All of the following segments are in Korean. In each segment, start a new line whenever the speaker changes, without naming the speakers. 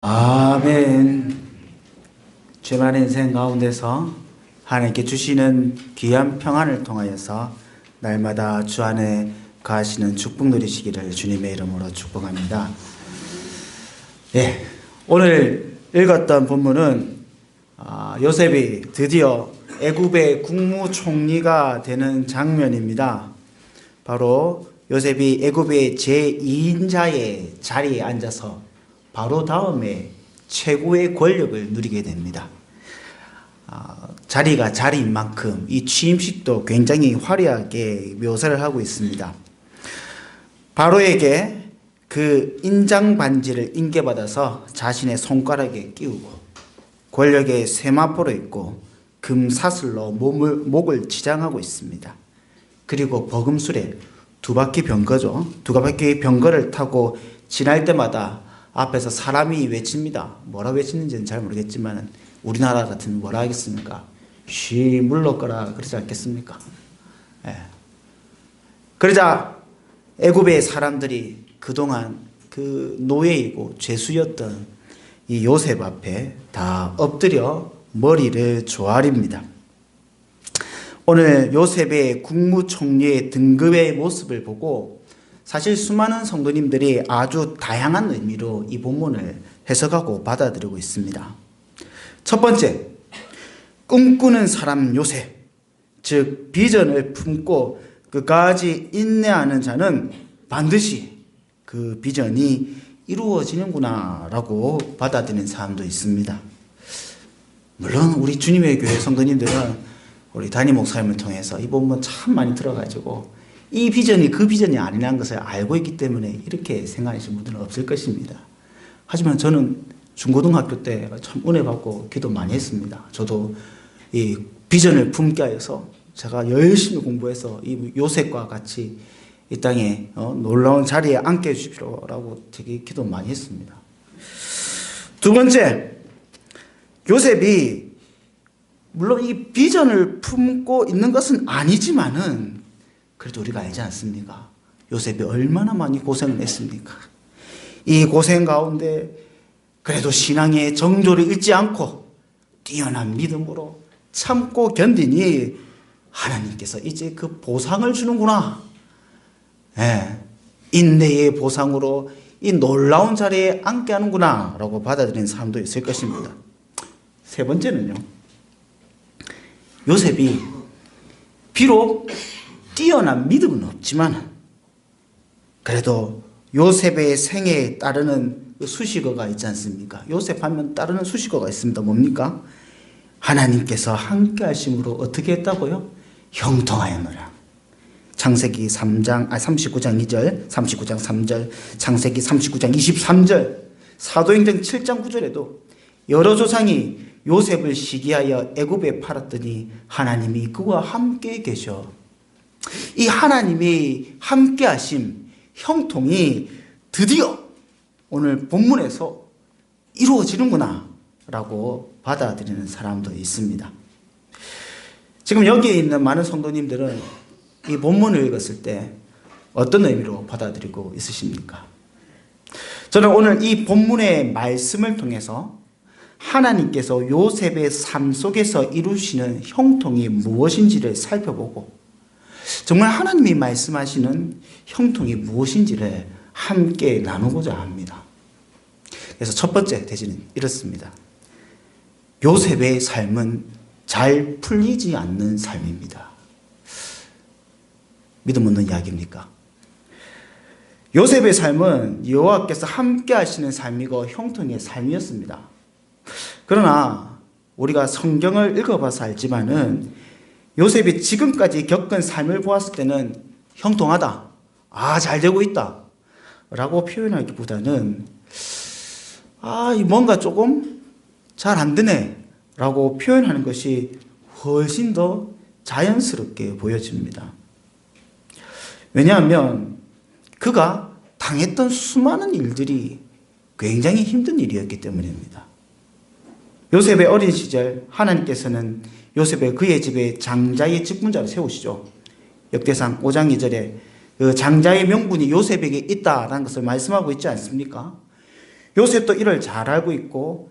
아멘. 죄만의 인생 가운데서 하나님께 주시는 귀한 평안을 통하여서 날마다 주 안에 거하시는 축복 누리시기를 주님의 이름으로 축복합니다. 오늘 읽었던 본문은 요셉이 드디어 애굽의 국무총리가 되는 장면입니다. 바로 요셉이 애굽의 제2인자의 자리에 앉아서 바로 다음에 최고의 권력을 누리게 됩니다. 자리가 자리인 만큼 이 취임식도 굉장히 화려하게 묘사를 하고 있습니다. 바로에게 그 인장 반지를 인계받아서 자신의 손가락에 끼우고 권력의 세마포로 있고 금 사슬로 목을 치장하고 있습니다. 그리고 버금술에 두 바퀴 병거를 타고 지날 때마다 앞에서 사람이 외칩니다. 뭐라 외치는지는 잘 모르겠지만 우리나라 같으면 뭐라 하겠습니까? 쉬 물러거라 그러지 않겠습니까? 그러자 애굽의 사람들이 그동안 그 노예이고 죄수였던 이 요셉 앞에 다 엎드려 머리를 조아립니다. 오늘 요셉의 국무총리의 등급의 모습을 보고 사실 수많은 성도님들이 아주 다양한 의미로 이 본문을 해석하고 받아들이고 있습니다. 첫 번째, 꿈꾸는 사람 요셉, 즉 비전을 품고 끝까지 인내하는 자는 반드시 그 비전이 이루어지는구나 라고 받아들이는 사람도 있습니다. 물론 우리 주님의 교회 성도님들은 우리 담임 목사님을 통해서 이 본문 참 많이 들어가지고 이 비전이 그 비전이 아니라는 것을 알고 있기 때문에 이렇게 생각하시는 분들은 없을 것입니다. 하지만 저는 중고등학교 때 참 은혜 받고 기도 많이 했습니다. 저도 이 비전을 품게 하여서 제가 열심히 공부해서 이 요셉과 같이 이 땅에 놀라운 자리에 앉게 해주십시오라고 되게 기도 많이 했습니다. 두 번째, 요셉이 물론 이 비전을 품고 있는 것은 아니지만은 그래도 우리가 알지 않습니까? 요셉이 얼마나 많이 고생을 했습니까? 이 고생 가운데 그래도 신앙의 정조를 잃지 않고 뛰어난 믿음으로 참고 견디니 하나님께서 이제 그 보상을 주는구나. 인내의 보상으로 이 놀라운 자리에 앉게 하는구나 라고 받아들이는 사람도 있을 것입니다. 세 번째는요, 요셉이 비록 뛰어난 믿음은 없지만 그래도 요셉의 생애에 따르는 수식어가 있지 않습니까? 요셉 하면 따르는 수식어가 있습니다. 뭡니까? 하나님께서 함께 하심으로 어떻게 했다고요? 형통하였노라. 창세기 39장 2절, 39장 3절, 창세기 39장 23절, 사도행전 7장 9절에도 여러 조상이 요셉을 시기하여 애굽에 팔았더니 하나님이 그와 함께 계셔. 이 하나님이 함께 하심, 형통이 드디어 오늘 본문에서 이루어지는구나 라고 받아들이는 사람도 있습니다. 지금 여기에 있는 많은 성도님들은 이 본문을 읽었을 때 어떤 의미로 받아들이고 있으십니까? 저는 오늘 이 본문의 말씀을 통해서 하나님께서 요셉의 삶 속에서 이루시는 형통이 무엇인지를 살펴보고 정말 하나님이 말씀하시는 형통이 무엇인지를 함께 나누고자 합니다. 그래서 첫 번째 대지는 이렇습니다. 요셉의 삶은 잘 풀리지 않는 삶입니다. 믿음 없는 이야기입니까? 요셉의 삶은 여호와께서 함께 하시는 삶이고 형통의 삶이었습니다. 그러나 우리가 성경을 읽어봐서 알지만은 요셉이 지금까지 겪은 삶을 보았을 때는 형통하다, 잘 되고 있다 라고 표현하기보다는 뭔가 조금 잘 안 되네 라고 표현하는 것이 훨씬 더 자연스럽게 보여집니다. 왜냐하면 그가 당했던 수많은 일들이 굉장히 힘든 일이었기 때문입니다. 요셉의 어린 시절 하나님께서는 요셉의 그의 집에 장자의 직분자를 세우시죠. 역대상 5장 2절에 그 장자의 명분이 요셉에게 있다라는 것을 말씀하고 있지 않습니까? 요셉도 이를 잘 알고 있고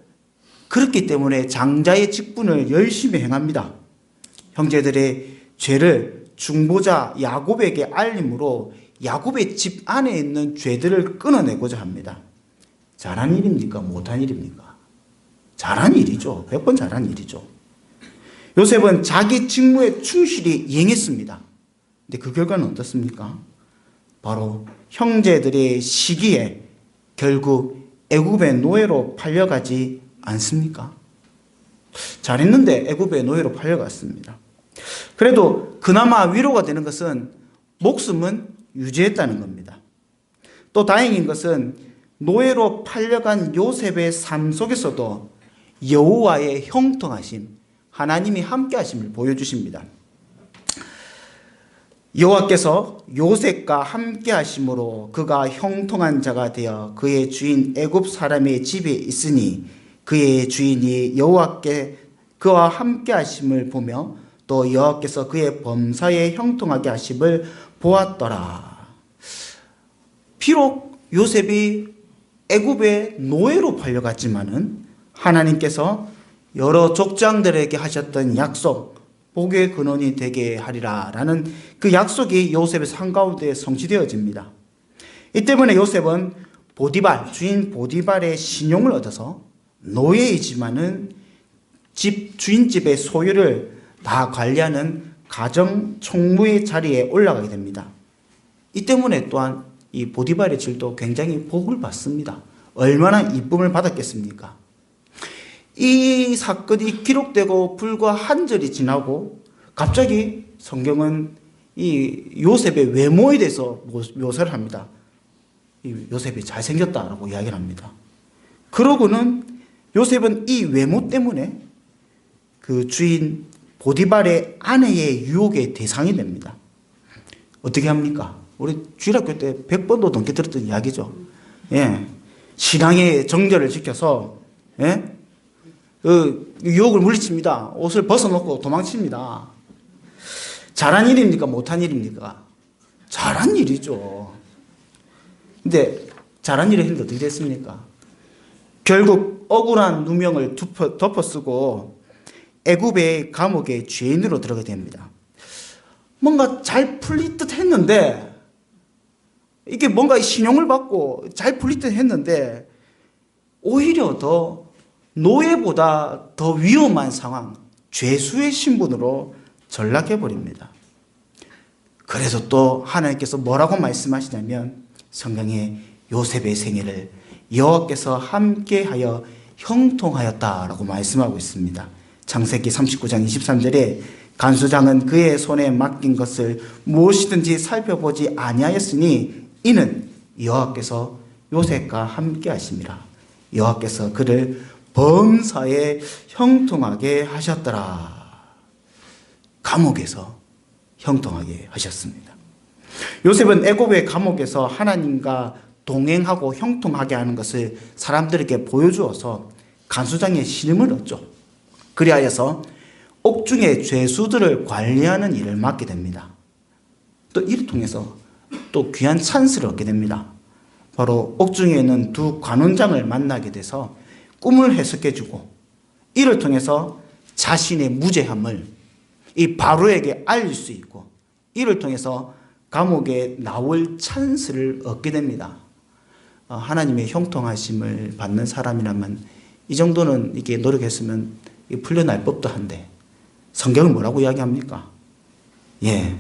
그렇기 때문에 장자의 직분을 열심히 행합니다. 형제들의 죄를 중보자 야곱에게 알림으로 야곱의 집 안에 있는 죄들을 끊어내고자 합니다. 잘한 일입니까? 못한 일입니까? 잘한 일이죠. 100번 잘한 일이죠. 요셉은 자기 직무에 충실히 이행했습니다. 근데 그 결과는 어떻습니까? 바로 형제들의 시기에 결국 애굽의 노예로 팔려가지 않습니까? 잘했는데 애굽의 노예로 팔려갔습니다. 그래도 그나마 위로가 되는 것은 목숨은 유지했다는 겁니다. 또 다행인 것은 노예로 팔려간 요셉의 삶 속에서도 여호와의 형통하심, 하나님이 함께 하심을 보여주십니다. 여호와께서 요셉과 함께 하심으로 그가 형통한 자가 되어 그의 주인 애굽 사람의 집에 있으니 그의 주인이 여호와께 그와 함께 하심을 보며 또 여호와께서 그의 범사에 형통하게 하심을 보았더라. 비록 요셉이 애굽의 노예로 팔려갔지만은 하나님께서 여러 족장들에게 하셨던 약속, 복의 근원이 되게 하리라 라는 그 약속이 요셉의 삶 가운데 성취되어집니다. 이 때문에 요셉은 주인 보디발의 신용을 얻어서 노예이지만은 주인집의 소유를 다 관리하는 가정 총무의 자리에 올라가게 됩니다. 이 때문에 또한 이 보디발의 질도 굉장히 복을 받습니다. 얼마나 이쁨을 받았겠습니까? 이 사건이 기록되고 불과 한 절이 지나고 갑자기 성경은 이 요셉의 외모에 대해서 묘사를 합니다. 이 요셉이 잘생겼다라고 이야기를 합니다. 그러고는 요셉은 이 외모 때문에 그 주인 보디발의 아내의 유혹의 대상이 됩니다. 어떻게 합니까? 우리 주일학교 때 100번도 넘게 들었던 이야기죠. 예. 신앙의 정절을 지켜서, 예? 유혹을 물리칩니다. 옷을 벗어놓고 도망칩니다. 잘한 일입니까? 못한 일입니까? 잘한 일이죠. 근데 잘한 일을 했는데 어떻게 됐습니까? 결국 억울한 누명을 덮어쓰고 애굽의 감옥의 죄인으로 들어가게 됩니다. 뭔가 잘 풀릴 듯 했는데 이게 뭔가 신용을 받고 잘 풀릴 듯 했는데 오히려 더 노예보다 더 위험한 상황, 죄수의 신분으로 전락해버립니다. 그래서 또 하나님께서 뭐라고 말씀하시냐면 성경에 요셉의 생애를 여호와께서 함께하여 형통하였다라고 말씀하고 있습니다. 창세기 39장 23절에 간수장은 그의 손에 맡긴 것을 무엇이든지 살펴보지 아니하였으니 이는 여호와께서 요셉과 함께 하심이라. 여호와께서 그를 범사에 형통하게 하셨더라. 감옥에서 형통하게 하셨습니다. 요셉은 애굽의 감옥에서 하나님과 동행하고 형통하게 하는 것을 사람들에게 보여주어서 간수장의 신임을 얻죠. 그리하여서 옥중의 죄수들을 관리하는 일을 맡게 됩니다. 또 이를 통해서 또 귀한 찬스를 얻게 됩니다. 바로 옥중에 있는 두 관원장을 만나게 돼서 꿈을 해석해주고 이를 통해서 자신의 무죄함을 이 바로에게 알릴 수 있고 이를 통해서 감옥에 나올 찬스를 얻게 됩니다. 하나님의 형통하심을 받는 사람이라면 이 정도는 이게 노력했으면 풀려날 법도 한데 성경은 뭐라고 이야기합니까? 예,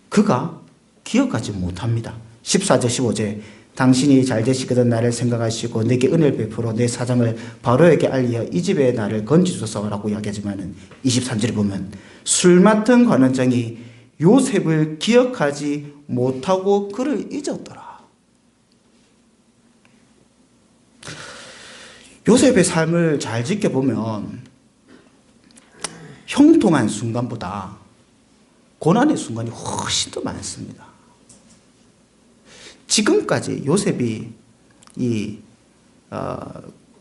그가 기억하지 못합니다. 14절 15절 당신이 잘 되시거든 나를 생각하시고 내게 은혜를 베풀어 내 사정을 바로에게 알리어 이 집에 나를 건지소서라고 이야기하지만 23절에 보면 술 맡은 관원장이 요셉을 기억하지 못하고 그를 잊었더라. 요셉의 삶을 잘 지켜보면 형통한 순간보다 고난의 순간이 훨씬 더 많습니다. 지금까지 요셉이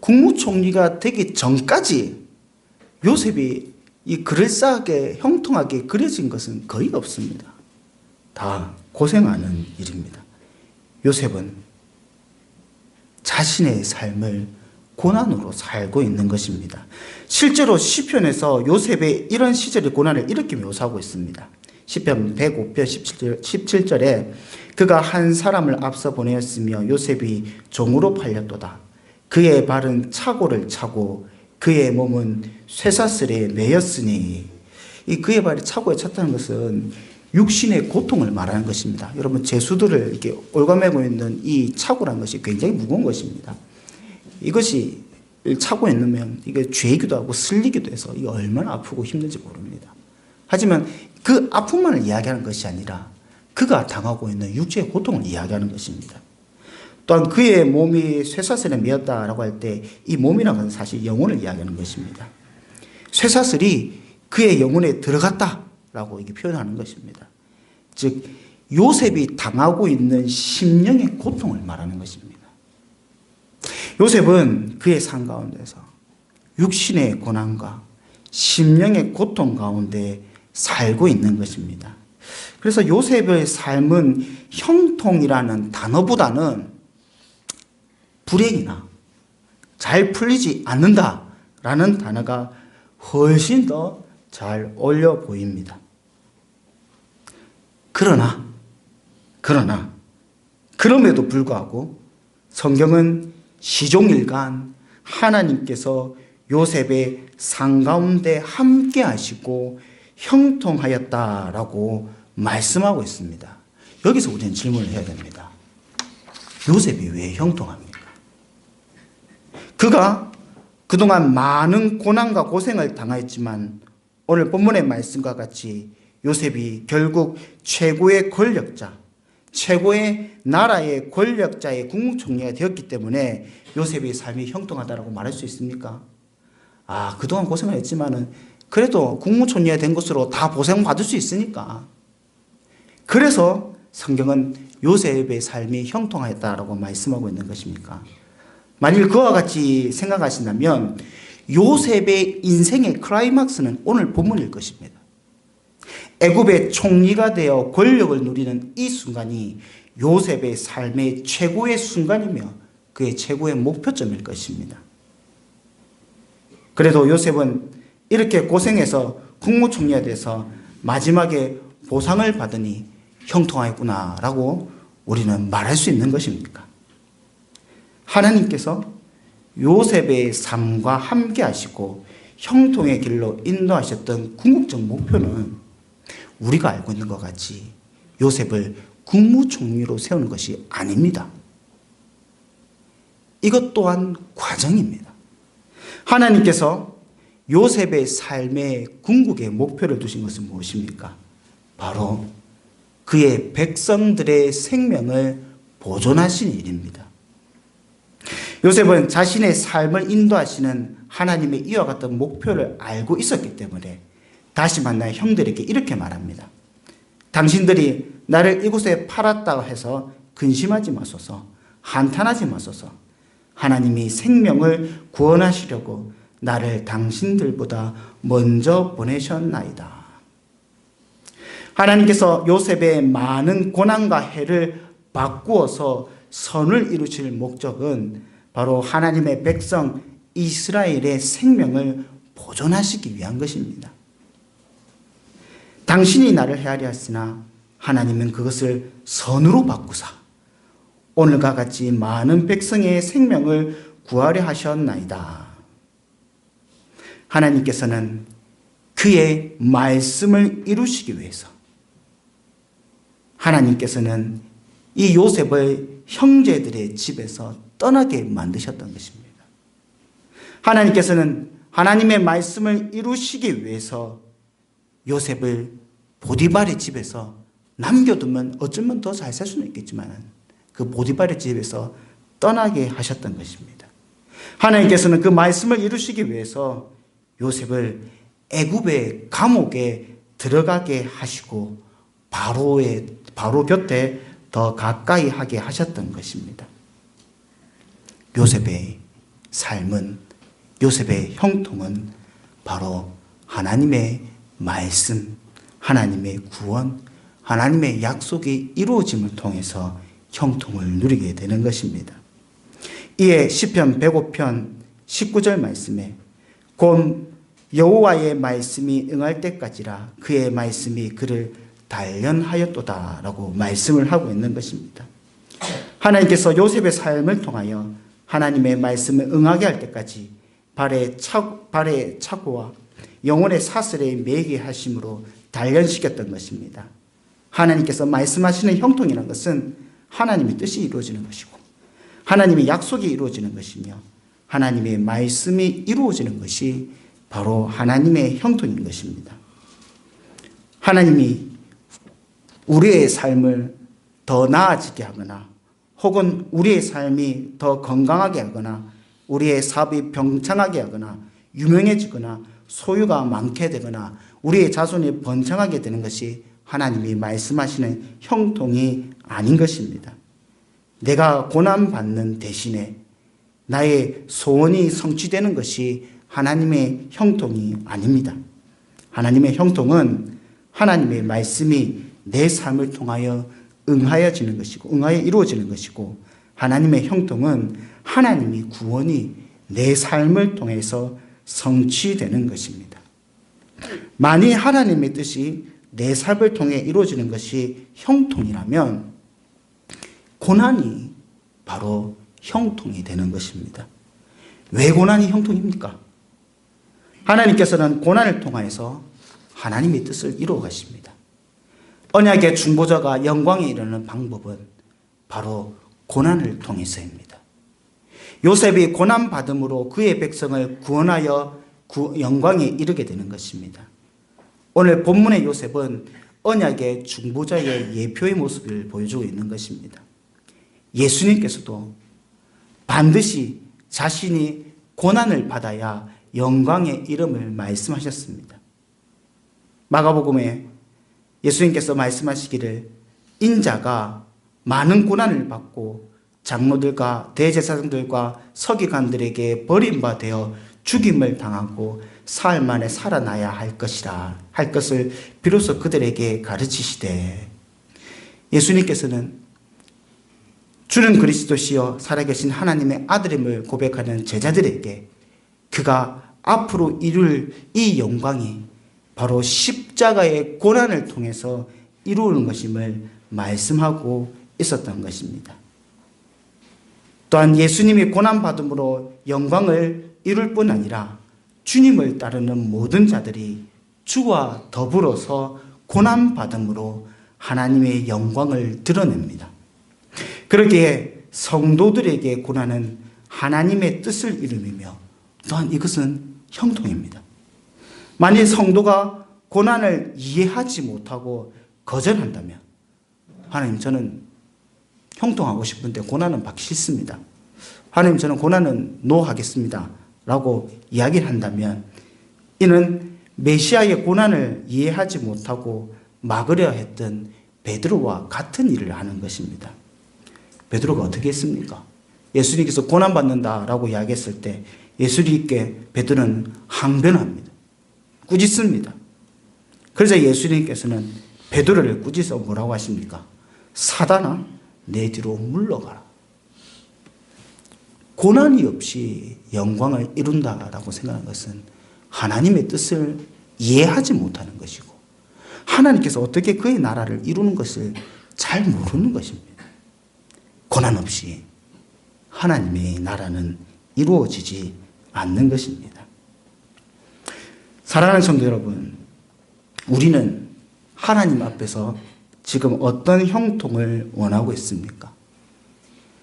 국무총리가 되기 전까지 요셉이 이 그럴싸하게 형통하게 그려진 것은 거의 없습니다. 다 고생하는 일입니다. 요셉은 자신의 삶을 고난으로 살고 있는 것입니다. 실제로 시편에서 요셉의 이런 시절의 고난을 이렇게 묘사하고 있습니다. 시편 105편 17절에 그가 한 사람을 앞서 보내었으며 요셉이 종으로 팔렸도다. 그의 발은 차고를 차고 그의 몸은 쇠사슬에 매였으니, 이 그의 발이 차고에 찼다는 것은 육신의 고통을 말하는 것입니다. 여러분, 제수들을 이렇게 올가매고 있는 이 차고라는 것이 굉장히 무거운 것입니다. 이것이 차고에 넣으면 이게 죄기도 하고 슬리기도 해서 이게 얼마나 아프고 힘든지 모릅니다. 하지만 그 아픔만을 이야기하는 것이 아니라 그가 당하고 있는 육체의 고통을 이야기하는 것입니다. 또한 그의 몸이 쇠사슬에 매였다라고 할 때 이 몸이라는 것은 사실 영혼을 이야기하는 것입니다. 쇠사슬이 그의 영혼에 들어갔다라고 이게 표현하는 것입니다. 즉 요셉이 당하고 있는 심령의 고통을 말하는 것입니다. 요셉은 그의 삶 가운데서 육신의 고난과 심령의 고통 가운데 살고 있는 것입니다. 그래서 요셉의 삶은 형통이라는 단어보다는 불행이나 잘 풀리지 않는다라는 단어가 훨씬 더 잘 어울려 보입니다. 그럼에도 불구하고 성경은 시종일관 하나님께서 요셉의 삶 가운데 함께 하시고 형통하였다라고 말씀하고 있습니다. 여기서 우리는 질문을 해야 됩니다. 요셉이 왜 형통합니까? 그가 그동안 많은 고난과 고생을 당하였지만 오늘 본문의 말씀과 같이 요셉이 결국 최고의 권력자, 최고의 나라의 권력자의 국무총리가 되었기 때문에 요셉의 삶이 형통하다라고 말할 수 있습니까? 그동안 고생을 했지만은 그래도 국무총리가 된 것으로 다 보상받을 수 있으니까. 그래서 성경은 요셉의 삶이 형통하였다라고 말씀하고 있는 것입니까? 만일 그와 같이 생각하신다면 요셉의 인생의 클라이막스는 오늘 본문일 것입니다. 애굽의 총리가 되어 권력을 누리는 이 순간이 요셉의 삶의 최고의 순간이며 그의 최고의 목표점일 것입니다. 그래도 요셉은 이렇게 고생해서 국무총리가 돼서 마지막에 보상을 받으니 형통하였구나라고 우리는 말할 수 있는 것입니까? 하나님께서 요셉의 삶과 함께 하시고 형통의 길로 인도하셨던 궁극적 목표는 우리가 알고 있는 것 같이 요셉을 국무총리로 세우는 것이 아닙니다. 이것 또한 과정입니다. 하나님께서 요셉의 삶의 궁극의 목표를 두신 것은 무엇입니까? 바로 그의 백성들의 생명을 보존하시는 일입니다. 요셉은 자신의 삶을 인도하시는 하나님의 이와 같은 목표를 알고 있었기 때문에 다시 만나 형들에게 이렇게 말합니다. 당신들이 나를 이곳에 팔았다고 해서 근심하지 마소서, 한탄하지 마소서. 하나님이 생명을 구원하시려고 나를 당신들보다 먼저 보내셨나이다. 하나님께서 요셉의 많은 고난과 해를 바꾸어서 선을 이루실 목적은 바로 하나님의 백성 이스라엘의 생명을 보존하시기 위한 것입니다. 당신이 나를 헤아려 했으나 하나님은 그것을 선으로 바꾸사 오늘과 같이 많은 백성의 생명을 구하려 하셨나이다. 하나님께서는 그의 말씀을 이루시기 위해서 하나님께서는 이 요셉을 형제들의 집에서 떠나게 만드셨던 것입니다. 하나님께서는 하나님의 말씀을 이루시기 위해서 요셉을 보디발의 집에서 남겨두면 어쩌면 더 잘 살 수는 있겠지만 그 보디발의 집에서 떠나게 하셨던 것입니다. 하나님께서는 그 말씀을 이루시기 위해서 요셉을 애굽의 감옥에 들어가게 하시고 바로 곁에 더 가까이 하게 하셨던 것입니다. 요셉의 삶은, 요셉의 형통은 바로 하나님의 말씀, 하나님의 구원, 하나님의 약속이 이루어짐을 통해서 형통을 누리게 되는 것입니다. 이에 시편 105편 19절 말씀에 곧 여호와의 말씀이 응할 때까지라 그의 말씀이 그를 단련하였도다 라고 말씀을 하고 있는 것입니다. 하나님께서 요셉의 삶을 통하여 하나님의 말씀을 응하게 할 때까지 발의 착오와 영혼의 사슬에 매게 하심으로 단련시켰던 것입니다. 하나님께서 말씀하시는 형통이라는 것은 하나님의 뜻이 이루어지는 것이고 하나님의 약속이 이루어지는 것이며 하나님의 말씀이 이루어지는 것이 바로 하나님의 형통인 것입니다. 하나님이 우리의 삶을 더 나아지게 하거나 혹은 우리의 삶이 더 건강하게 하거나 우리의 사업이 병창하게 하거나 유명해지거나 소유가 많게 되거나 우리의 자손이 번창하게 되는 것이 하나님이 말씀하시는 형통이 아닌 것입니다. 내가 고난받는 대신에 나의 소원이 성취되는 것이 하나님의 형통이 아닙니다. 하나님의 형통은 하나님의 말씀이 내 삶을 통하여 응하여지는 것이고 응하여 이루어지는 것이고 하나님의 형통은 하나님의 구원이 내 삶을 통해서 성취되는 것입니다. 만일 하나님의 뜻이 내 삶을 통해 이루어지는 것이 형통이라면 고난이 바로 형통이 되는 것입니다. 왜 고난이 형통입니까? 하나님께서는 고난을 통하여서 하나님의 뜻을 이루어 가십니다. 언약의 중보자가 영광에 이르는 방법은 바로 고난을 통해서입니다. 요셉이 고난받음으로 그의 백성을 구원하여 영광에 이르게 되는 것입니다. 오늘 본문의 요셉은 언약의 중보자의 예표의 모습을 보여주고 있는 것입니다. 예수님께서도 반드시 자신이 고난을 받아야 영광의 이름을 말씀하셨습니다. 마가복음에 예수님께서 말씀하시기를 인자가 많은 고난을 받고 장로들과 대제사장들과 서기관들에게 버림받아 죽임을 당하고 사흘 만에 살아나야 할 것이라 할 것을 비로소 그들에게 가르치시되 예수님께서는 주는 그리스도시요 살아계신 하나님의 아들임을 고백하는 제자들에게 그가 앞으로 이룰 이 영광이 바로 십자가의 고난을 통해서 이루는 것임을 말씀하고 있었던 것입니다. 또한 예수님이 고난받음으로 영광을 이룰 뿐 아니라 주님을 따르는 모든 자들이 주와 더불어서 고난받음으로 하나님의 영광을 드러냅니다. 그러기에 성도들에게 고난은 하나님의 뜻을 이루며 또한 이것은 형통입니다. 만일 성도가 고난을 이해하지 못하고 거절한다면 하나님 저는 형통하고 싶은데 고난은 받기 싫습니다. 하나님 저는 고난은 노하겠습니다. 라고 이야기를 한다면 이는 메시아의 고난을 이해하지 못하고 막으려 했던 베드로와 같은 일을 하는 것입니다. 베드로가 어떻게 했습니까? 예수님께서 고난받는다라고 이야기했을 때 예수님께 베드로는 항변합니다. 꾸짖습니다. 그래서 예수님께서는 베드로를 꾸짖어 뭐라고 하십니까? 사단아 내 뒤로 물러가라. 고난이 없이 영광을 이룬다라고 생각하는 것은 하나님의 뜻을 이해하지 못하는 것이고 하나님께서 어떻게 그의 나라를 이루는 것을 잘 모르는 것입니다. 고난 없이 하나님의 나라는 이루어지지 않는 것입니다. 사랑하는 성도 여러분, 우리는 하나님 앞에서 지금 어떤 형통을 원하고 있습니까?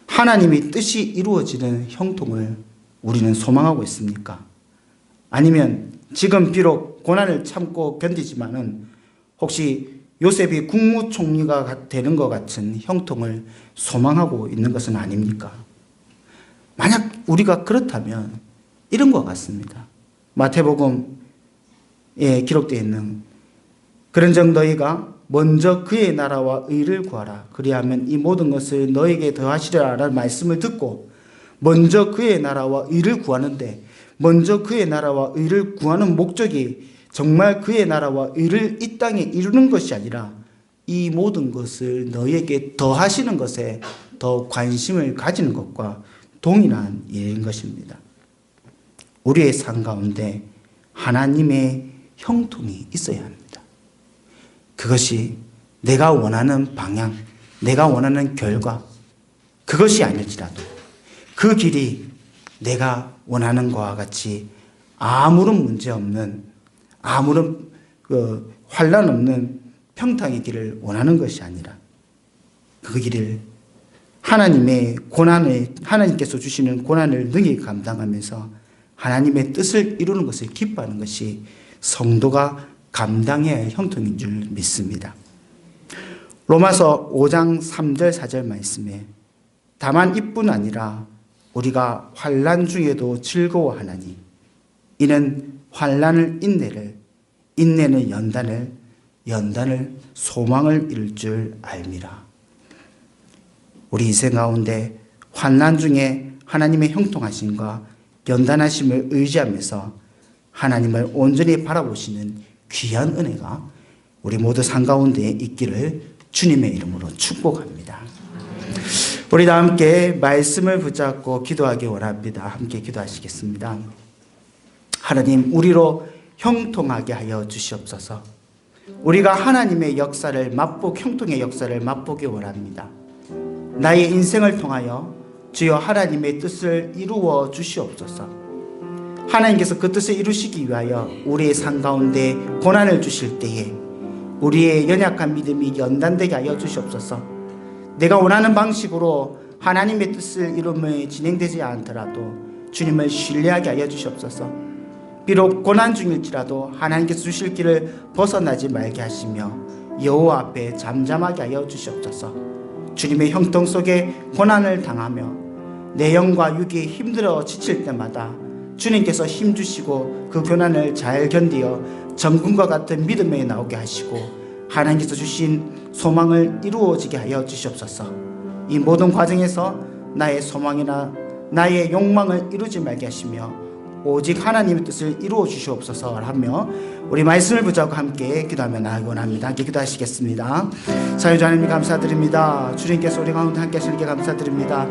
하나님의 뜻이 이루어지는 형통을 우리는 소망하고 있습니까? 아니면 지금 비록 고난을 참고 견디지만은 혹시 요셉이 국무총리가 되는 것 같은 형통을 소망하고 있는 것은 아닙니까? 만약 우리가 그렇다면 이런 것 같습니다. 마태복음에 기록되어 있는 그런즉 너희가 먼저 그의 나라와 의를 구하라. 그리하면 이 모든 것을 너에게 더하시리라 라는 말씀을 듣고 먼저 그의 나라와 의를 구하는데 먼저 그의 나라와 의를 구하는 목적이 정말 그의 나라와 의를 이 땅에 이루는 것이 아니라 이 모든 것을 너에게 더하시는 것에 더 관심을 가지는 것과 동일한 일인 것입니다. 우리의 삶 가운데 하나님의 형통이 있어야 합니다. 그것이 내가 원하는 방향, 내가 원하는 결과, 그것이 아닐지라도 그 길이 내가 원하는 것과 같이 아무런 문제 없는, 아무런 환란 없는 평탄의 길을 원하는 것이 아니라 그 길을 하나님께서 주시는 고난을 능히 감당하면서 하나님의 뜻을 이루는 것을 기뻐하는 것이 성도가 감당해야 할 형통인 줄 믿습니다. 로마서 5장 3절 4절 말씀에 다만 이뿐 아니라 우리가 환난 중에도 즐거워하나니 이는 환난을 인내를, 인내는 연단을, 연단을 소망을 이룰 줄 알미라. 우리 인생 가운데 환난 중에 하나님의 형통하심과 연단하심을 의지하면서 하나님을 온전히 바라보시는 귀한 은혜가 우리 모두 삶 가운데 있기를 주님의 이름으로 축복합니다. 우리 다 함께 말씀을 붙잡고 기도하기 원합니다. 함께 기도하시겠습니다. 하나님, 우리로 형통하게 하여 주시옵소서. 우리가 하나님의 역사를 형통의 역사를 맛보기 원합니다. 나의 인생을 통하여 주여 하나님의 뜻을 이루어 주시옵소서. 하나님께서 그 뜻을 이루시기 위하여 우리의 삶 가운데 고난을 주실 때에 우리의 연약한 믿음이 연단되게 하여 주시옵소서. 내가 원하는 방식으로 하나님의 뜻을 이루며 진행되지 않더라도 주님을 신뢰하게 하여 주시옵소서. 비록 고난 중일지라도 하나님께서 주실 길을 벗어나지 말게 하시며 여호와 앞에 잠잠하게 하여 주시옵소서. 주님의 형통 속에 고난을 당하며 내 영과 육이 힘들어 지칠 때마다 주님께서 힘주시고 그 고난을 잘 견디어 정금과 같은 믿음에 나오게 하시고 하나님께서 주신 소망을 이루어지게 하여 주시옵소서. 이 모든 과정에서 나의 소망이나 나의 욕망을 이루지 말게 하시며 오직 하나님의 뜻을 이루어 주시옵소서 하며 우리 말씀을 붙잡고 함께 기도하며 나아가기 원합니다. 함께 기도하시겠습니다. 사유주 하나님 감사드립니다. 주님께서 우리 가운데 함께 하시는 게 감사드립니다.